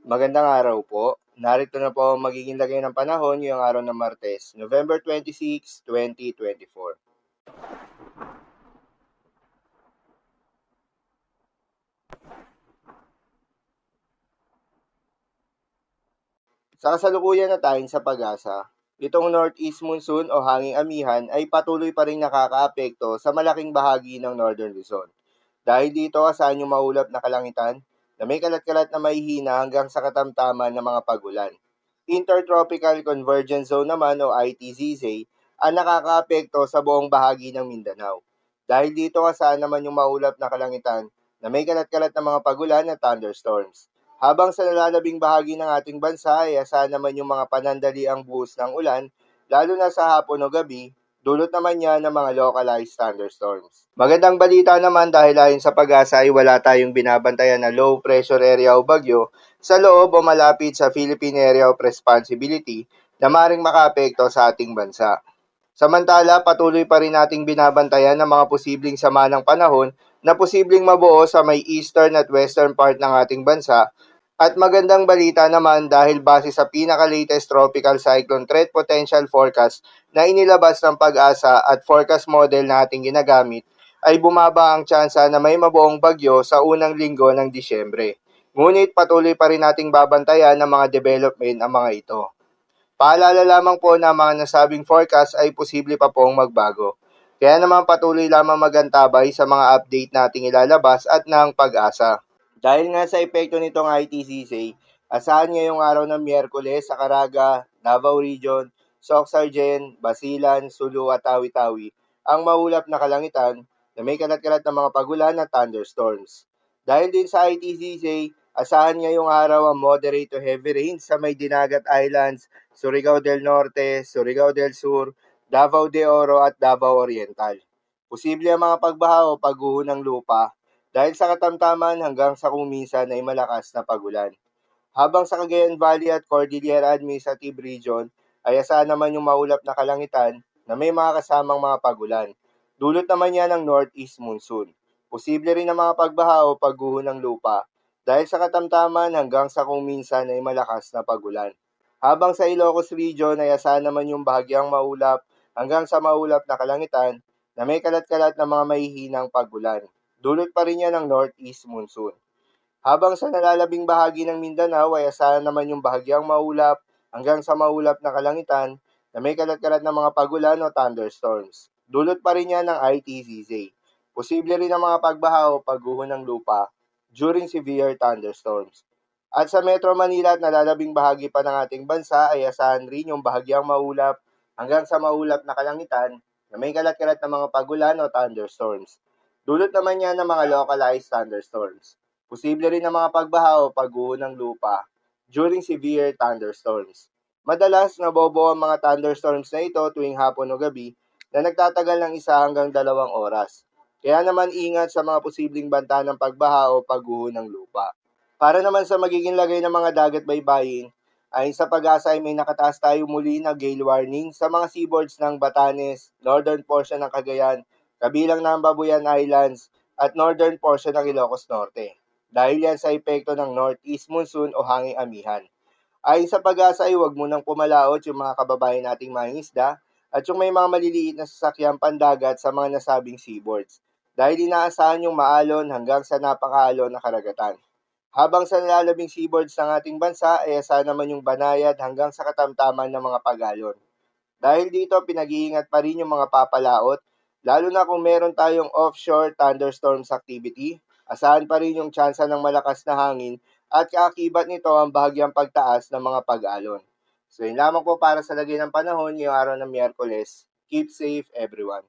Magandang araw po. Narito na po ang magiging lagay ng panahon ngayong araw ng Martes, November 26, 2024. Sa kasalukuyan na tayo sa pag-asa, itong northeast monsoon o hanging amihan ay patuloy pa rin nakakaapekto sa malaking bahagi ng Northern Luzon. Dahil dito asahan yung maulap na kalangitan na may kalat-kalat na mahihina hanggang sa katamtaman ng mga pagulan. Intertropical Convergence Zone naman o ITZZ ang nakakaapekto sa buong bahagi ng Mindanao. Dahil dito asahan naman yung maulap na kalangitan na may kalat-kalat na mga pagulan at thunderstorms. Habang sa nalalabing bahagi ng ating bansa ay asahan naman yung mga panandaliang buhos ng ulan, lalo na sa hapon o gabi, dulot naman niya ng mga localized thunderstorms. Magandang balita naman dahil ayon sa pag-asa ay wala tayong binabantayan na low pressure area o bagyo sa loob o malapit sa Philippine Area of Responsibility na maring makaapekto sa ating bansa. Samantala, patuloy pa rin nating binabantayan ang mga posibleng sama ng panahon na posibleng mabuo sa may eastern at western part ng ating bansa. At magandang balita naman dahil base sa pinaka-latest Tropical Cyclone Threat Potential Forecast na inilabas ng Pag-asa at forecast model na ating ginagamit, ay bumaba ang tsansa na may mabuong bagyo sa unang linggo ng Disyembre. Ngunit patuloy pa rin nating babantayan ng mga development ang mga ito. Paalala lamang po na mga nasabing forecast ay posible pa pong magbago. Kaya naman patuloy lamang magantabay sa mga update nating ilalabas at ng Pag-asa. Dahil nga sa epekto nitong ITCC, asahan ngayong araw ng Miyerkules sa Caraga, Davao Region, Soxargen, Basilan, Sulu at Tawi-Tawi ang maulap na kalangitan na may kalat-kalat na mga pagulan at thunderstorms. Dahil din sa ITCC, asahan ngayong araw ang moderate to heavy rain sa may Dinagat Islands, Surigao del Norte, Surigao del Sur, Davao de Oro at Davao Oriental. Posible ang mga pagbaha o pagguho ng lupa dahil sa katamtaman hanggang sa kuminsan ay malakas na pagulan. Habang sa Cagayan Valley at Cordillera Administrative Region ay asahan naman yung maulap na kalangitan na may mga kasamang mga pagulan. Dulot naman yan ng northeast monsoon. Posible rin ang mga pagbaha o pagguho ng lupa dahil sa katamtaman hanggang sa kuminsan ay malakas na pagulan. Habang sa Ilocos Region ay asahan naman yung bahagyang maulap hanggang sa maulap na kalangitan na may kalat-kalat na mga mahihinang pagulan. Dulot pa rin yan ng northeast monsoon. Habang sa nalalabing bahagi ng Mindanao ay asahan naman yung bahagyang maulap hanggang sa maulap na kalangitan na may kalat-kalat na mga pagulan o thunderstorms. Dulot pa rin yan ng ITZZ. Posible rin ang mga pagbaha o pagguho ng lupa during severe thunderstorms. At sa Metro Manila at nalalabing bahagi pa ng ating bansa ay asahan rin yung bahagyang maulap hanggang sa maulap na kalangitan na may kalat-kalat na mga pagulan o thunderstorms. Dulot naman yan ng mga localized thunderstorms. Posible rin ang mga pagbaha o pagguho ng lupa during severe thunderstorms. Madalas nabobo ang mga thunderstorms na ito tuwing hapon o gabi na nagtatagal ng 1 hanggang 2 oras. Kaya naman ingat sa mga posibleng banta ng pagbaha o pagguho ng lupa. Para naman sa magiging lagay ng mga dagat baybayin, ayon sa Pag-asa ay may nakataas tayo muli na gale warning sa mga seaboards ng Batanes, northern portion ng Cagayan, kabilang ng Babuyan Islands, at northern portion ng Ilocos Norte. Dahil yan sa epekto ng northeast monsoon o hanging amihan. Ayon sa Pag-asa ay huwag munang pumalaot yung mga kababayan nating mangingisda at yung may mga maliliit na sasakyang pandagat sa mga nasabing seaboards. Dahil inaasahan yung maalon hanggang sa napakaalon na karagatan. Habang sa nalalabing seaboards ng ating bansa ay asahan naman yung banayad hanggang sa katamtaman ng mga pagalon. Dahil dito pinag-iingat pa rin yung mga papalaot, lalo na kung meron tayong offshore thunderstorms activity, asahan pa rin yung tsansa ng malakas na hangin at kaakibat nito ang bahagyang pagtaas ng mga pag-alon. So yun lamang po para sa lagay ng panahon ngayong araw ng Miyerkules. Keep safe everyone.